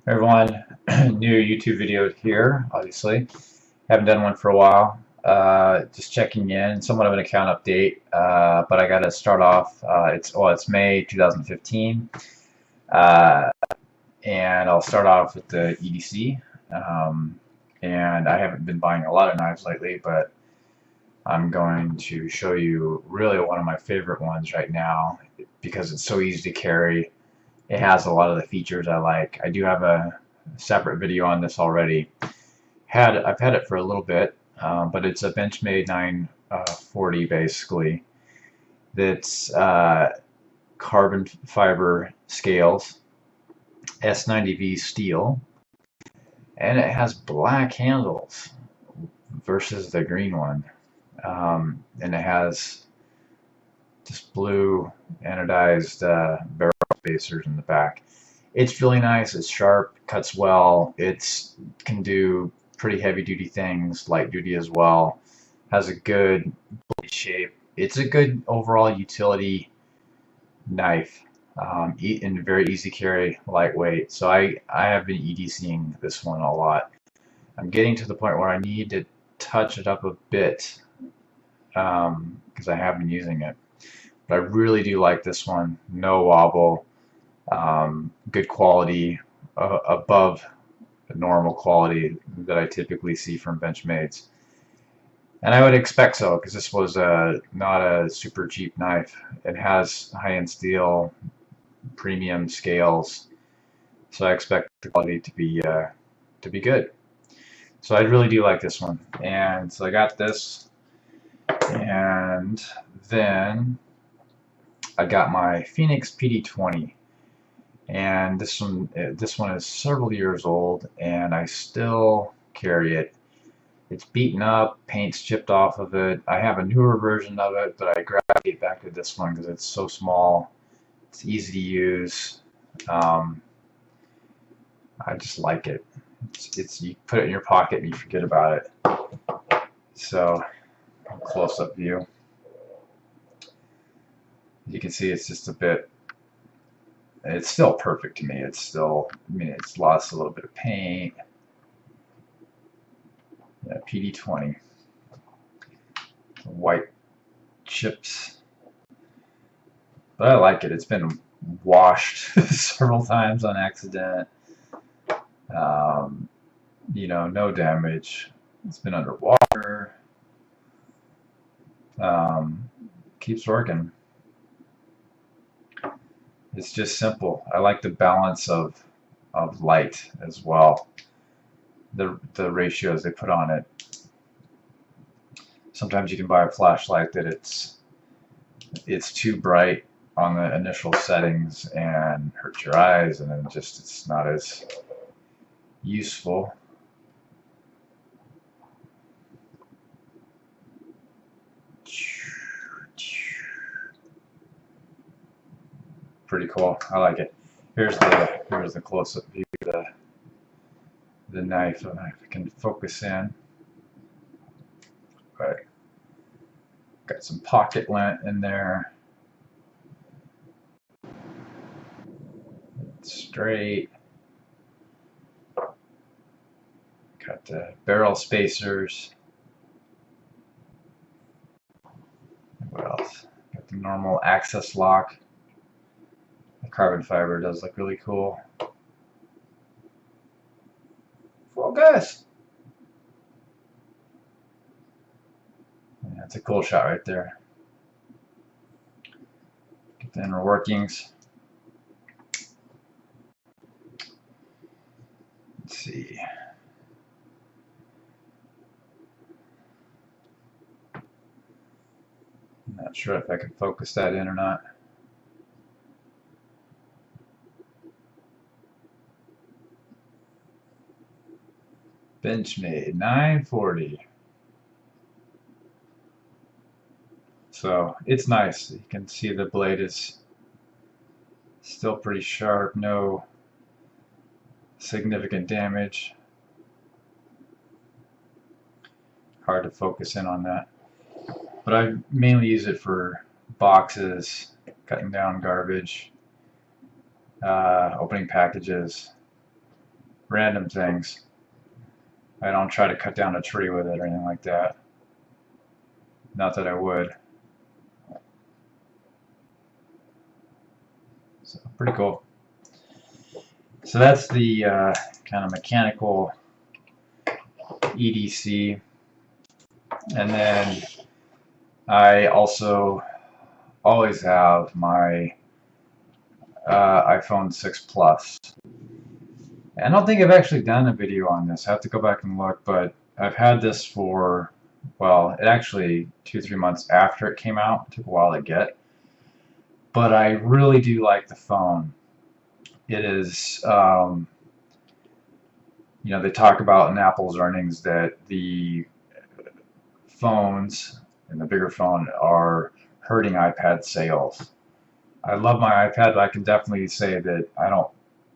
Everyone, new YouTube video here, obviously. Haven't done one for a while. Just checking in, somewhat of an account update, but I got to start off. It's May 2015, uh, and I'll start off with the EDC. Um, and I haven't been buying a lot of knives lately, but I'm going to show you really one of my favorite ones right now because it's so easy to carry. It has a lot of the features I like. I do have a separate video on this already. I've had it for a little bit, but it's a Benchmade 940 basically. That's carbon fiber scales, S90V steel, and it has black handles versus the green one. And it has just blue anodized barrel spacers in the back. It's really nice. It's sharp, cuts well. It can do pretty heavy duty things, light duty as well. Has a good blade shape. It's a good overall utility knife. And very easy carry, lightweight. So I have been EDCing this one a lot. I'm getting to the point where I need to touch it up a bit because I have been using it. But I really do like this one. No wobble, good quality, above the normal quality that I typically see from Benchmades. And I would expect so because this was not a super cheap knife. It has high-end steel, premium scales, so I expect the quality to be good. So I really do like this one. And so I got this, and then I got my Phoenix PD20, and this one is several years old, and I still carry it. It's beaten up, paint's chipped off of it. I have a newer version of it, but I gravitate back to this one because it's so small. It's easy to use. Um, I just like it. It's you put it in your pocket and you forget about it. So, close-up view. You can see it's just a bit. It's still perfect to me. It's still, I mean, it's lost a little bit of paint. Yeah, PD20. White chips. But I like it. It's been washed several times on accident. Um, no damage. It's been underwater. Keeps working. It's just simple. I like the balance of light as well. The ratios they put on it. Sometimes you can buy a flashlight that it's too bright on the initial settings and hurts your eyes, and then just it's not as useful. Pretty cool. I like it. Here's the close-up view of the knife. If I can focus in. Right. Got some pocket lint in there. Straight. Got the barrel spacers. What else? Got the normal access lock. The carbon fiber does look really cool. Focus! Yeah, that's a cool shot right there. Get the inner workings. Let's see. I'm not sure if I can focus that in or not. Benchmade 940. So it's nice. You can see the blade is still pretty sharp, no significant damage. Hard to focus in on that. But I mainly use it for boxes, cutting down garbage, opening packages. random things. I don't try to cut down a tree with it or anything like that. Not that I would. So pretty cool. So that's the kind of mechanical EDC. And then I also always have my iPhone 6 Plus. I don't think I've actually done a video on this. I have to go back and look, but I've had this for, well, it actually 2-3 months after it came out. It took a while to get. But I really do like the phone. It is, you know, they talk about in Apple's earnings that the phones and the bigger phone are hurting iPad sales. I love my iPad, but I can definitely say that I don't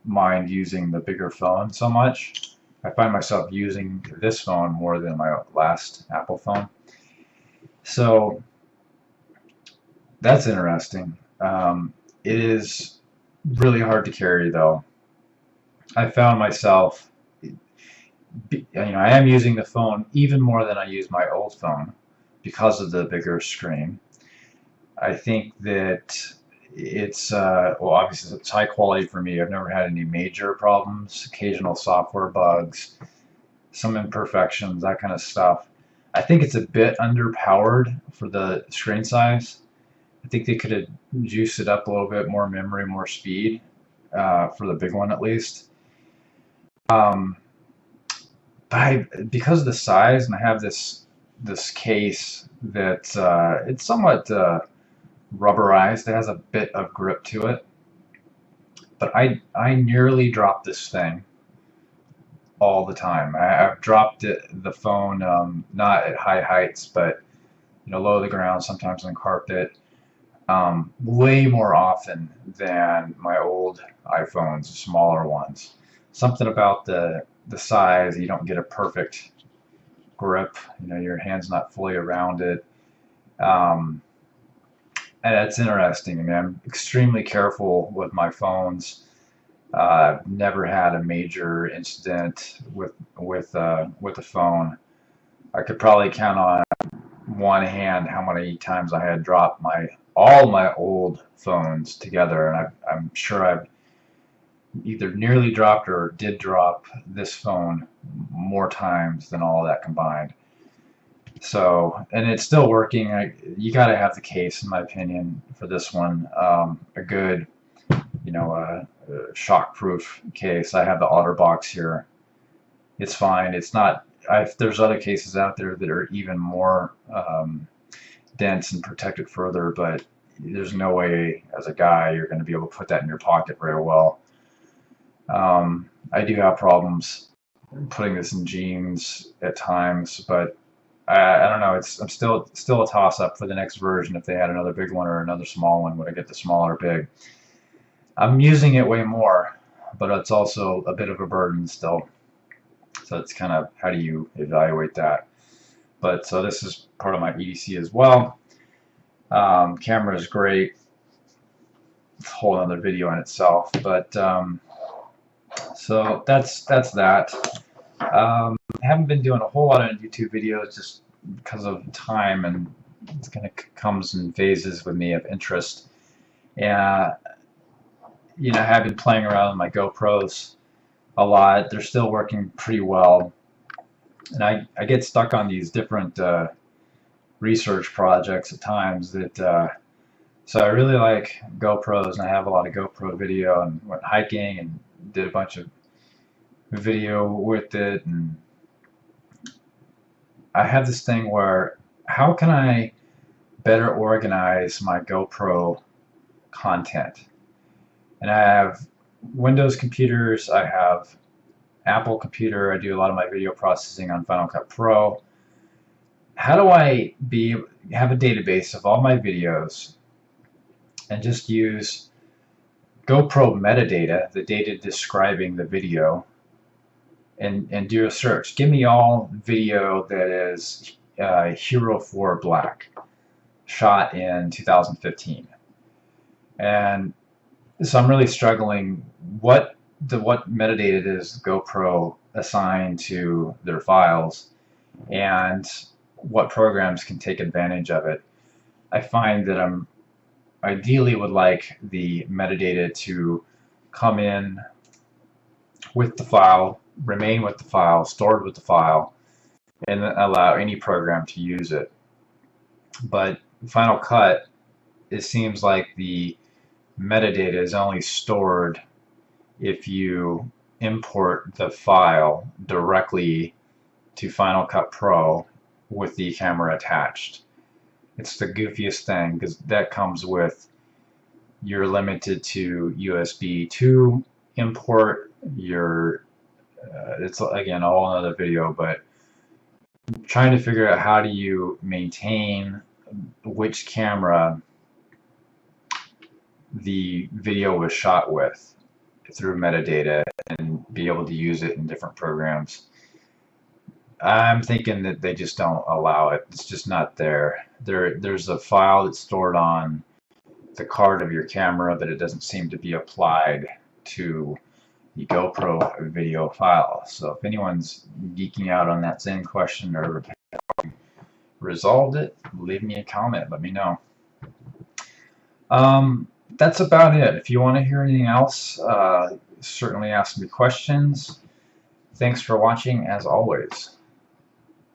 mind using the bigger phone so much. I find myself using this phone more than my last Apple phone. So that's interesting. It is really hard to carry though. I found myself, you know, I am using the phone even more than I use my old phone because of the bigger screen. I think that it's, well, obviously it's high quality for me. I've never had any major problems, occasional software bugs, some imperfections, that kind of stuff. I think it's a bit underpowered for the screen size. I think they could have juiced it up a little bit, more memory, more speed, for the big one at least. Because of the size, and I have this case that it's somewhat rubberized. It has a bit of grip to it, but I nearly drop this thing all the time. I've dropped the phone, not at high heights, but you know, low to the ground, sometimes on carpet, way more often than my old iPhones, smaller ones. Something about the size, you don't get a perfect grip. You know, your hand's not fully around it. And that's interesting. I mean, I'm extremely careful with my phones. I've never had a major incident with the phone. I could probably count on one hand how many times I had dropped all my old phones together, and I'm sure I've either nearly dropped or did drop this phone more times than all of that combined. So, and it's still working. You got to have the case, in my opinion, for this one. A good, you know, shock-proof case. I have the OtterBox here. It's fine. It's not. There's other cases out there that are even more dense and protected further, but there's no way, as a guy, you're going to be able to put that in your pocket very well. I do have problems putting this in jeans at times, but I don't know. I'm still a toss-up for the next version. If they had another big one or another small one, would I get the small or big? I'm using it way more, but it's also a bit of a burden still. So it's kind of, how do you evaluate that? But so this is part of my EDC as well. Camera is great. It's a whole other video in itself, but so that's that. I haven't been doing a whole lot of YouTube videos just because of time, and it kind of comes in phases with me of interest. And you know, I have been playing around with my GoPros a lot. They're still working pretty well, and I get stuck on these different research projects at times that. So I really like GoPros, and I have a lot of GoPro video, and went hiking and did a bunch of video with it. And I have this thing where, how can I better organize my GoPro content? And I have Windows computers, I have Apple computer, I do a lot of my video processing on Final Cut Pro. How do I have a database of all my videos and just use GoPro Metadata, the data describing the video, and do a search? Give me all video that is Hero 4 Black, shot in 2015. And so I'm really struggling. What what metadata does GoPro assign to their files, and what programs can take advantage of it. I find that I'm ideally would like the metadata to come in with the file, remain with the file, stored with the file, and allow any program to use it. But Final Cut, it seems like the metadata is only stored if you import the file directly to Final Cut Pro with the camera attached. It's the goofiest thing because that comes with, you're limited to USB 2 import. It's again a whole another video, but trying to figure out how do you maintain which camera the video was shot with through metadata and be able to use it in different programs. I'm thinking that they just don't allow it. It's just not there. There's a file that's stored on the card of your camera, but it doesn't seem to be applied to the GoPro video file. So if anyone's geeking out on that same question or resolved it, leave me a comment. Let me know. That's about it. If you want to hear anything else, certainly ask me questions. Thanks for watching, as always.